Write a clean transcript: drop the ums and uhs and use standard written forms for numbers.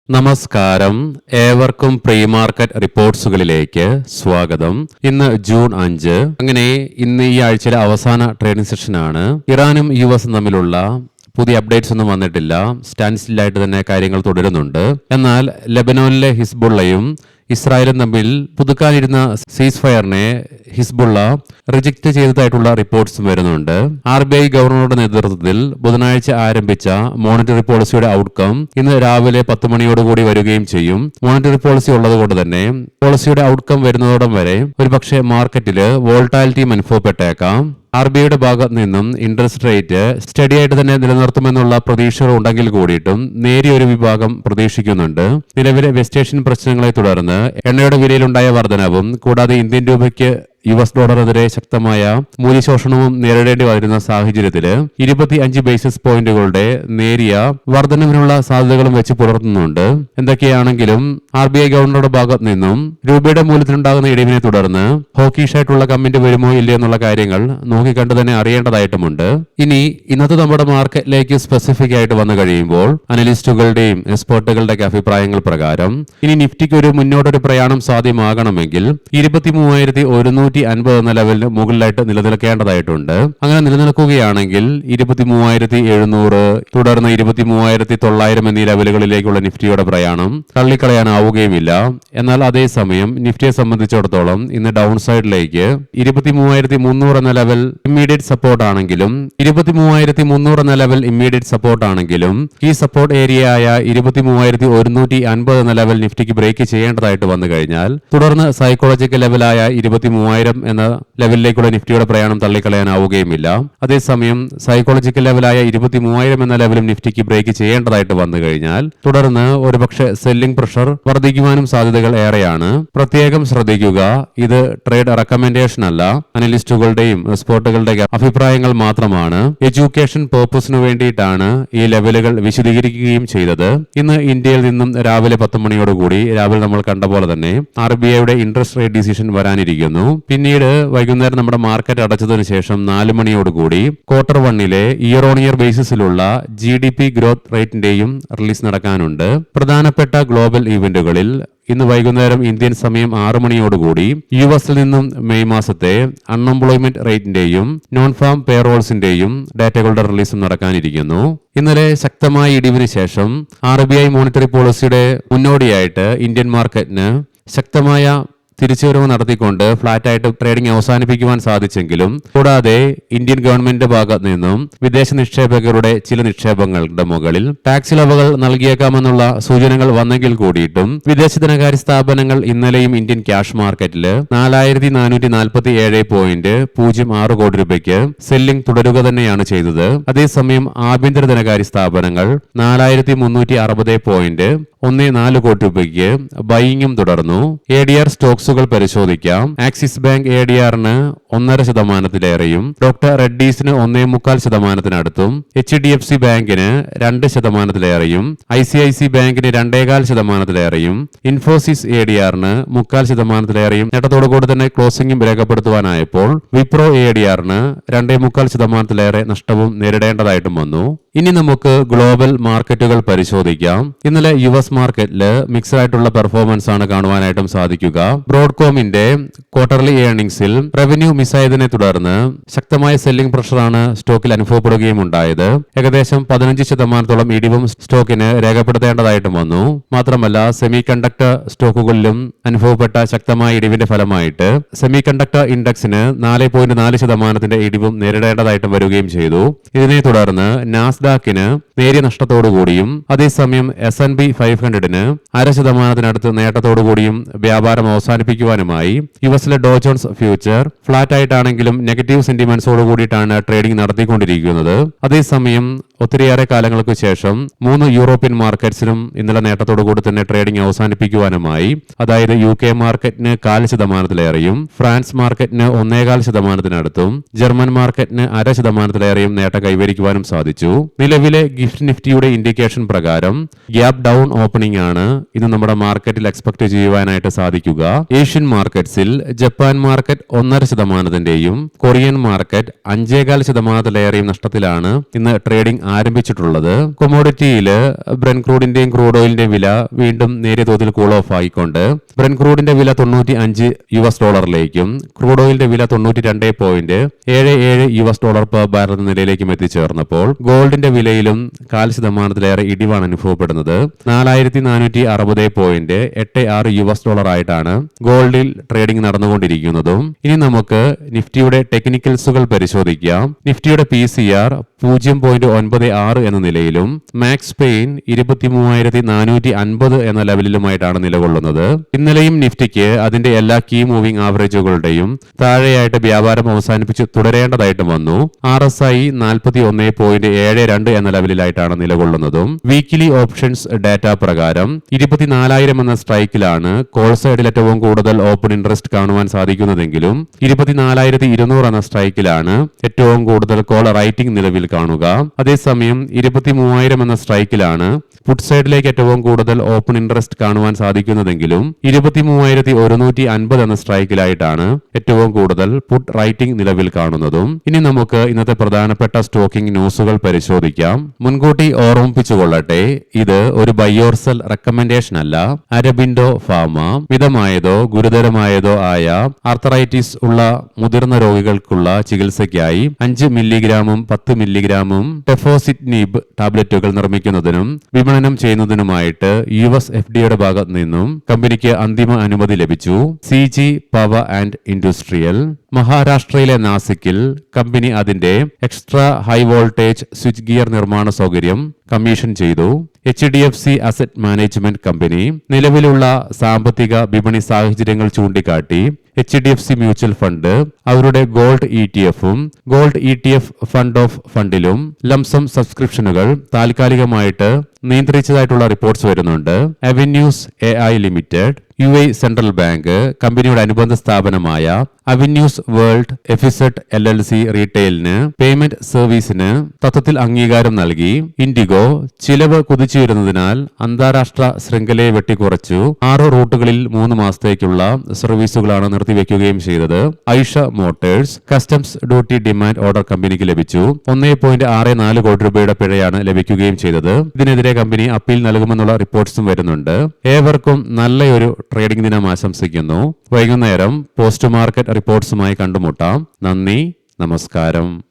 നമസ്കാരം, ഏവർക്കും pre market റിപ്പോർട്ട്സുകളിലേക്ക് സ്വാഗതം. ഇന്ന് ജൂൺ 5. അങ്ങനെ ഇന്ന് ഈ ആഴ്ചയിലെ അവസാന ട്രേഡിംഗ് സെഷനാണ്. ഇറാനും US തമ്മിലുള്ള പുതിയ അപ്ഡേറ്റ്സ് ഒന്നും വന്നിട്ടില്ല. സ്റ്റാൻഡ് സ്റ്റില്ലായിട്ട് തന്നെ കാര്യങ്ങൾ തുടരുന്നുണ്ട്. എന്നാൽ ലെബനോനിലെ ഹിസ്ബുള്ളയും ഇസ്രായേലും തമ്മിൽ പുതുക്കാനിരുന്ന സീസ് ഫയറിനെ ഹിസ്ബുള്ള റിജക്ട് ചെയ്തതായിട്ടുള്ള റിപ്പോർട്ട്സും വരുന്നുണ്ട്. RBI ഗവർണറുടെ നേതൃത്വത്തിൽ ബുധനാഴ്ച ആരംഭിച്ച മോണിറ്ററി പോളിസിയുടെ ഔട്ട്കം ഇന്ന് രാവിലെ 10 മണിയോടുകൂടി വരികയും ചെയ്യും. മോണിറ്ററി പോളിസി ഉള്ളതുകൊണ്ട് തന്നെ പോളിസിയുടെ ഔട്ട്കം വരുന്നതോടം വരെ ഒരുപക്ഷെ മാർക്കറ്റില് വോൾട്ടാലിറ്റിയും അനുഭവപ്പെട്ടേക്കാം. RBIയുടെ ഭാഗത്ത് നിന്നും ഇൻട്രസ്റ്റ് റേറ്റ് സ്റ്റഡി ആയിട്ട് തന്നെ നിലനിർത്തുമെന്നുള്ള പ്രതീക്ഷകൾ ഉണ്ടെങ്കിൽ കൂടിയിട്ടും നേരിയൊരു വിഭാഗം പ്രതീക്ഷിക്കുന്നുണ്ട്. നിലവിലെ വെസ്റ്റ് ഏഷ്യൻ പ്രശ്നങ്ങളെ തുടർന്ന് എണ്ണയുടെ വിലയിലുണ്ടായ വർധനവും കൂടാതെ ഇന്ത്യൻ രൂപയ്ക്ക് US ഡോളറിനെതിരെ ശക്തമായ മൂല്യശോഷണവും നേരിടേണ്ടി വരുന്ന സാഹചര്യത്തിൽ 25 ബേസിസ് പോയിന്റുകളുടെ നേരിയ വർധനവിനുള്ള സാധ്യതകളും വെച്ച് പുലർത്തുന്നുണ്ട്. എന്തൊക്കെയാണെങ്കിലും RBI ഗവർണറുടെ ഭാഗത്ത് നിന്നും രൂപയുടെ മൂല്യത്തിലുണ്ടാകുന്ന ഇടിവിനെ തുടർന്ന് ഹോക്കീഷായിട്ടുള്ള കമന്റ് വരുമോ ഇല്ലയോ എന്നുള്ള കാര്യങ്ങൾ നോക്കിക്കണ്ട് തന്നെ അറിയേണ്ടതായിട്ടുമുണ്ട്. ഇനി ഇന്നത്തെ നമ്മുടെ മാർക്കറ്റിലേക്ക് സ്പെസിഫിക് ആയിട്ട് വന്നു കഴിയുമ്പോൾ അനലിസ്റ്റുകളുടെയും എക്സ്പേർട്ടുകളുടെയൊക്കെ അഭിപ്രായങ്ങൾ പ്രകാരം ഇനി നിഫ്റ്റിക്ക് ഒരു മുന്നോട്ടൊരു പ്രയാണം സാധ്യമാകണമെങ്കിൽ 23,150 എന്ന ലെവലിന് മുകളിലായിട്ട് നിലനിൽക്കേണ്ടതായിട്ടുണ്ട്. അങ്ങനെ നിലനിൽക്കുകയാണെങ്കിൽ 23,700 തുടർന്ന് 23,900 എന്നീ ലെവലുകളിലേക്കുള്ള നിഫ്റ്റിയുടെ പ്രയാണം തള്ളിക്കളയാനാവുകയുമില്ല. എന്നാൽ അതേസമയം നിഫ്റ്റിയെ സംബന്ധിച്ചിടത്തോളം ഇന്ന് ഡൗൺ സൈഡിലേക്ക് 23,300 എന്ന ലെവൽ ഇമ്മീഡിയറ്റ് സപ്പോർട്ട് ആണെങ്കിലും 23,300 എന്ന ലെവൽ ഇമ്മീഡിയറ്റ് സപ്പോർട്ട് ആണെങ്കിലും ഈ സപ്പോർട്ട് ഏരിയയായ 23,150 എന്ന ലെവൽ നിഫ്റ്റിക്ക് ബ്രേക്ക് ചെയ്യേണ്ടതായിട്ട് വന്നു കഴിഞ്ഞാൽ തുടർന്ന് സൈക്കോളജിക്കൽ ലെവലായ 23,000 എന്ന ലെവലിലേക്കുള്ള നിഫ്റ്റിയുടെ പ്രയാണം തള്ളിക്കളയാനാവുകയുമില്ല. അതേസമയം സൈക്കോളജിക്കൽ ലെവലായ 23,000 എന്ന ലെവലും നിഫ്റ്റിക്ക് ബ്രേക്ക് ചെയ്യേണ്ടതായിട്ട് വന്നു കഴിഞ്ഞാൽ തുടർന്ന് ഒരുപക്ഷെ സെല്ലിംഗ് പ്രഷർ വർദ്ധിക്കുവാനും സാധ്യതകൾ ഏറെയാണ്. പ്രത്യേകം ശ്രദ്ധിക്കുക, ഇത് ട്രേഡ് റെക്കമെൻഡേഷൻ അല്ല, അനലിസ്റ്റുകളുടെയും എക്സ്പേർട്ടുകളുടെയും അഭിപ്രായങ്ങൾ മാത്രമാണ്. എഡ്യൂക്കേഷൻ പേർപ്പസിനു വേണ്ടിയിട്ടാണ് ഈ ലെവലുകൾ വിശദീകരിക്കുകയും ചെയ്തത്. ഇന്ന് ഇന്ത്യയിൽ നിന്നും രാവിലെ 10 മണിയോടുകൂടി രാവിലെ നമ്മൾ കണ്ട പോലെ തന്നെ RBIയുടെ ഇൻട്രസ്റ്റ് റേറ്റ് ഡിസിഷൻ വരാനിരിക്കുന്നു. പിന്നീട് വൈകുന്നേരം നമ്മുടെ മാർക്കറ്റ് അടച്ചതിനു ശേഷം 4 മണിയോടുകൂടി ക്വാർട്ടർ 1 ഇയർ ഓൺ ഇയർ ബേസിസിലുള്ള GDP ഗ്രോത്ത് റേറ്റിന്റെയും റിലീസ് നടക്കാനുണ്ട്. പ്രധാനപ്പെട്ട ഗ്ലോബൽ ഇവന്റുകളിൽ ഇന്ന് വൈകുന്നേരം ഇന്ത്യൻ സമയം 6 മണിയോടുകൂടി US നിന്നും മെയ് മാസത്തെ അൺഎംപ്ലോയ്മെന്റ് റേറ്റിന്റെയും നോൺ ഫാം പേറോൾസിന്റെയും ഡാറ്റകളുടെ റിലീസും നടക്കാനിരിക്കുന്നു. ഇന്നലെ ശക്തമായ ഇടിവിന് ശേഷം RBI മോണിറ്ററി പോളിസിയുടെ മുന്നോടിയായിട്ട് ഇന്ത്യൻ മാർക്കറ്റിന് ശക്തമായ തിരിച്ചുവരവ് നടത്തിക്കൊണ്ട് ഫ്ലാറ്റായിട്ട് ട്രേഡിംഗ് അവസാനിപ്പിക്കുവാൻ സാധിച്ചെങ്കിലും കൂടാതെ ഇന്ത്യൻ ഗവൺമെന്റിന്റെ ഭാഗത്ത് നിന്നും വിദേശ നിക്ഷേപകരുടെ ചില നിക്ഷേപങ്ങളുടെ മുകളിൽ ടാക്സ് ഇളവുകൾ നൽകിയേക്കാമെന്നുള്ള സൂചനകൾ വന്നെങ്കിൽ കൂടിയിട്ടും വിദേശ ധനകാര്യ സ്ഥാപനങ്ങൾ ഇന്നലെയും ഇന്ത്യൻ ക്യാഷ് മാർക്കറ്റിൽ 4,447.06 കോടി രൂപയ്ക്ക് സെല്ലിംഗ് തുടരുക തന്നെയാണ് ചെയ്തത്. അതേസമയം ആഭ്യന്തര ധനകാര്യ സ്ഥാപനങ്ങൾ 4,360.14 കോടി രൂപയ്ക്ക് ബൈയിങ്ങും തുടർന്നു. ADR സ്റ്റോക്സുകൾ പരിശോധിക്കാം. ആക്സിസ് ബാങ്ക് ADRന് 1.5%, ഡോക്ടർ റെഡ്ഡീസിന് 1.25%, HDFC ബാങ്കിന് 2%, ICIC ബാങ്കിന് 2.25%, ഇൻഫോസിസ് ADRന് 0.25% നേട്ടത്തോടുകൂടി തന്നെ ക്ലോസിംഗും രേഖപ്പെടുത്തുവാനായപ്പോൾ വിപ്രോ ADRന് 2.25% നഷ്ടവും നേരിടേണ്ടതായിട്ടും വന്നു. ഇനി നമുക്ക് ഗ്ലോബൽ മാർക്കറ്റുകൾ പരിശോധിക്കാം. ഇന്നലെ US മാർക്കറ്റിൽ മിക്സഡ് ആയിട്ടുള്ള പെർഫോമൻസ് ആണ് കാണുവാനായിട്ടും സാധിക്കുക. ബ്രോഡ്കോമിന്റെ ക്വാർട്ടർലി ഏർണിംഗ്സിൽ റവന്യൂ മിസ്സായതിനെ തുടർന്ന് ശക്തമായ സെല്ലിംഗ് പ്രഷറാണ് സ്റ്റോക്കിൽ അനുഭവപ്പെടുകയും ഉണ്ടായത്. ഏകദേശം 15% ഇടിവും സ്റ്റോക്കിന് രേഖപ്പെടുത്തേണ്ടതായിട്ടും വന്നു. മാത്രമല്ല സെമി കണ്ടക്ടർ സ്റ്റോക്കുകളിലും അനുഭവപ്പെട്ട ശക്തമായ ഇടിവിന്റെ ഫലമായിട്ട് സെമി കണ്ടക്ടർ ഇൻഡെക്സിന് 4.4% ഇടിവും നേരിടേണ്ടതായിട്ടും വരികയും ചെയ്തു. ഇതിനെ തുടർന്ന് നാസ്ഡാക്കിന് നേരിയ നഷ്ടത്തോടുകൂടിയും അതേസമയം S&P 500ന് 0.5% നേട്ടത്തോടുകൂടിയും വ്യാപാരം അവസാനിപ്പിക്കുവാനുമായി യുഎസിലെ ഡോ ജോൺസ് ഫ്യൂച്ചർ ഫ്ലാറ്റ് ആയിട്ടാണെങ്കിലും നെഗറ്റീവ് സെന്റിമെന്റ്സോട് കൂടിയിട്ടാണ് ട്രേഡിംഗ് നടത്തിക്കൊണ്ടിരിക്കുന്നത്. അതേസമയം ഒത്തിരിയേറെ കാലങ്ങൾക്ക് ശേഷം 3 യൂറോപ്യൻ മാർക്കറ്റ്സിലും ഇന്നലെ നേട്ടത്തോടു കൂടി തന്നെ ട്രേഡിംഗ് അവസാനിപ്പിക്കുവാനുമായി, അതായത് UK മാർക്കറ്റിന് 0.5%, ഫ്രാൻസ് മാർക്കറ്റിന് 1.25%, ജർമ്മൻ മാർക്കറ്റിന് 0.5%, നേട്ടം കൈവരിക്കുവാനും സാധിച്ചു. നിലവിലെ ഗിഫ്റ്റ് നിഫ്റ്റിയുടെ ഇൻഡിക്കേഷൻ പ്രകാരം ഗ്യാപ് ഡൗൺ ഓപ്പണിംഗ് ആണ് ഇന്ന് നമ്മുടെ മാർക്കറ്റിൽ എക്സ്പെക്ട് ചെയ്യുവാനായിട്ട് സാധിക്കുക. ഏഷ്യൻ മാർക്കറ്റ്സിൽ ജപ്പാൻ മാർക്കറ്റ് 1.5%, കൊറിയൻ മാർക്കറ്റ് 5.25% നഷ്ടത്തിലാണ് ഇന്ന് ട്രേഡിംഗ് ട്രേഡിംഗ് ആരംഭിച്ചിട്ടുള്ളത്. കൊമോഡിറ്റിയിൽ ബ്രെന്റ് ക്രൂഡിന്റെയും ക്രൂഡ് ഓയിലിന്റെയും വില വീണ്ടും നേരിയ തോതിൽ കൂൾ ഓഫ് ആയിക്കൊണ്ട് ബ്രെന്റ് ക്രൂഡിന്റെ വില $95 ക്രൂഡ് ഓയിലിന്റെ വില $92.77 പെർ ബാരൽ എന്ന നിലയിലേക്കും എത്തിച്ചേർന്നപ്പോൾ ഗോൾഡിന്റെ വിലയിലും 0.5% ഇടിവാണ് അനുഭവപ്പെടുന്നത്. $4,460.86 ആയിട്ടാണ് ഗോൾഡിൽ ട്രേഡിംഗ് നടന്നുകൊണ്ടിരിക്കുന്നതും. ഇനി നമുക്ക് നിഫ്റ്റിയുടെ ടെക്നിക്കൽസുകൾ പരിശോധിക്കാം. നിഫ്റ്റിയുടെ PCR 0.96 എന്ന നിലയിലും മാക്സ് പെയിൻ 23,450 എന്ന ലെവലിലുമായിട്ടാണ് നിലകൊള്ളുന്നത്. ഇന്നലെയും നിഫ്റ്റിക്ക് അതിന്റെ എല്ലാ കീ മൂവിംഗ് ആവറേജുകളുടെയും താഴെയായിട്ട് വ്യാപാരം അവസാനിപ്പിച്ച് തുടരേണ്ടതായിട്ടും വന്നു. RSI 41.72 എന്ന ലെവലിലായിട്ടാണ് നിലകൊള്ളുന്നതും. വീക്കിലി ഓപ്ഷൻസ് ഡാറ്റ പ്രകാരം 24,000 എന്ന സ്ട്രൈക്കിലാണ് കോൾ സൈഡിൽ ഏറ്റവും കൂടുതൽ ഓപ്പൺ ഇൻട്രസ്റ്റ് കാണുവാൻ സാധിക്കുന്നതെങ്കിലും 24,200 എന്ന സ്ട്രൈക്കിലാണ് ഏറ്റവും കൂടുതൽ കോൾ റൈറ്റിംഗ് നിലവിൽ കാണുക. അതേസമയം 23,000 എന്ന സ്ട്രൈക്കിലാണ് പുട്ട് സൈഡിലേക്ക് ഏറ്റവും കൂടുതൽ ഓപ്പൺ ഇൻട്രസ്റ്റ് കാണുവാൻ സാധിക്കുന്നതെങ്കിലും 23,150 എന്ന സ്ട്രൈക്കിലായിട്ടാണ് ഏറ്റവും കൂടുതൽ പുട്ട് റൈറ്റിംഗ് നിലവിൽ കാണുന്നതും. ഇനി നമുക്ക് ഇന്നത്തെ പ്രധാനപ്പെട്ട സ്റ്റോക്കിംഗ് ന്യൂസുകൾ പരിശോധിക്കാം. മുൻകൂട്ടി ഓർമ്മിപ്പിച്ചുകൊള്ളട്ടെ, ഇത് ഒരു ബൈ ഓർ സെൽ റെക്കമെൻഡേഷൻ അല്ല. അരബിൻഡോ ഫാർമ മിതമായതോ ഗുരുതരമായതോ ആയ ആർത്തറൈറ്റിസ് ഉള്ള മുതിർന്ന രോഗികൾക്കുള്ള ചികിത്സയ്ക്കായി 5 മില്ലിഗ്രാമും 10 മില്ലിഗ്രാമും ടെഫോസിറ്റ്നീബ് ടാബ്ലറ്റുകൾ നിർമ്മിക്കുന്നതിനും വിപണനം ചെയ്യുന്നതിനുമായിട്ട് US FDA ഭാഗത്ത് നിന്നും കമ്പനിക്ക് അന്തിമ അനുമതി ലഭിച്ചു. CG പവർ ആൻഡ് ഇൻഡസ്ട്രിയൽ മഹാരാഷ്ട്രയിലെ നാസിക്കിൽ കമ്പനി അതിന്റെ extra high voltage switch gear നിർമ്മാണ സൗകര്യം കമ്മീഷൻ ചെയ്തു. HDFC അസറ്റ് മാനേജ്മെന്റ് കമ്പനി നിലവിലുള്ള സാമ്പത്തിക വിപണി സാഹചര്യങ്ങൾ ചൂണ്ടിക്കാട്ടി HDFC മ്യൂച്വൽ ഫണ്ട് അവരുടെ ഗോൾഡ് ETF-ഉം ഗോൾഡ് ETF ഫണ്ട് ഓഫ് ഫണ്ടിലും ലംസം സബ്സ്ക്രിപ്ഷനുകൾ താൽക്കാലികമായിട്ട് നിയന്ത്രിച്ചതായിട്ടുള്ള റിപ്പോർട്ട്സ് വരുന്നുണ്ട്. Avenues AI limited, UAE central bank, കമ്പനിയുടെ അനുബന്ധ സ്ഥാപനമായ അവന്യൂസ് വേൾഡ് എഫിസെറ്റ് LLC റീറ്റെയിലിന് പേയ്മെന്റ് സർവീസിന് തത്വത്തിൽ അംഗീകാരം നൽകി. ഇൻഡിഗോ ചിലവ് കുതിച്ചുയരുന്നതിനാൽ അന്താരാഷ്ട്ര ശൃംഖലയെ വെട്ടിക്കുറച്ചു 6 റൂട്ടുകളിൽ 3 മാസത്തേക്കുള്ള സർവീസുകളാണ് നിർത്തിവെക്കുകയും ചെയ്തത്. Aisha motors customs duty demand order കമ്പനിക്ക് ലഭിച്ചു. 1.64 കോടി രൂപയുടെ പിഴയാണ് ലഭിക്കുകയും ചെയ്തത്. ഇതിനെതിരെ കമ്പനി അപ്പീൽ നൽകുമെന്നുള്ള റിപ്പോർട്ട്സും വരുന്നുണ്ട്. ഏവർക്കും നല്ലൊരു ട്രേഡിംഗ് ദിനം ആശംസിക്കുന്നു. വൈകുന്നേരം പോസ്റ്റ് മാർക്കറ്റ് റിപ്പോർട്ട്സുമായി കണ്ടുമുട്ടാം. നന്ദി, നമസ്കാരം.